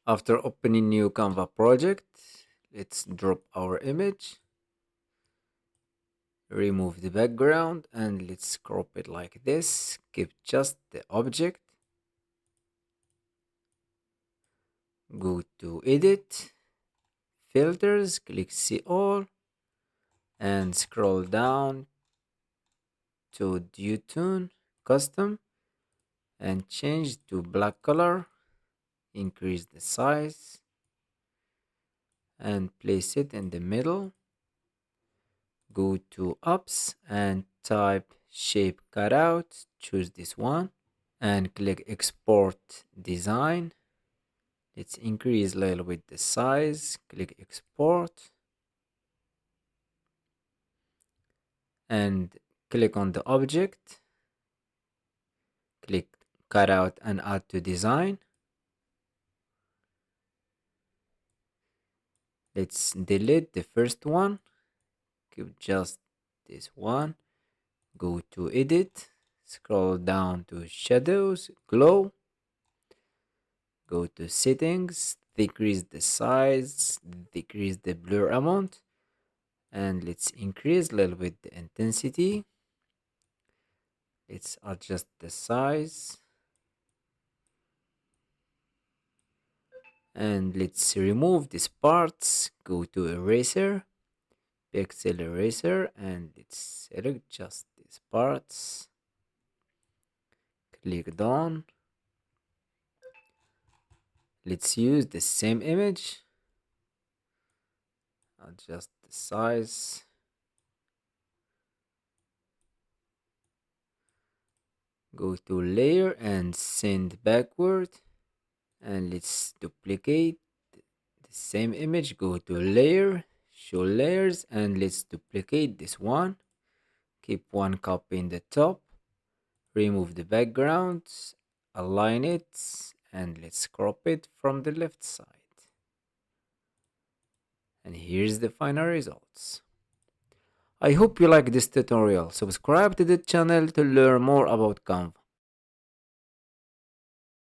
After opening new Canva project, let's drop our image, remove the background, and let's crop it like this. Keep just the object. Go to edit, filters, click see all, and scroll down to Tune custom and change to black color. Increase the size and place it in the middle. Go to apps and type shape cutout, choose this one and click export design. Let's increase a little bit the size, click export and click on the object, click cutout and add to design. Let's delete the first one, keep just this one. Go to edit, scroll down to shadows, glow, go to settings, decrease the size, decrease the blur amount, and let's increase a little bit the intensity. Let's adjust the size and let's remove these parts. Go to eraser, pixel eraser, and let's select just these parts. Click done. Let's use the same image, adjust the size, go to layer and send backward, and let's duplicate the same image. Go to layer, show layers, and let's duplicate this one. Keep one copy in the top, remove the background, align it, and let's crop it from the left side. And here's the final results. I hope you like this tutorial. Subscribe to the channel to learn more about Canva.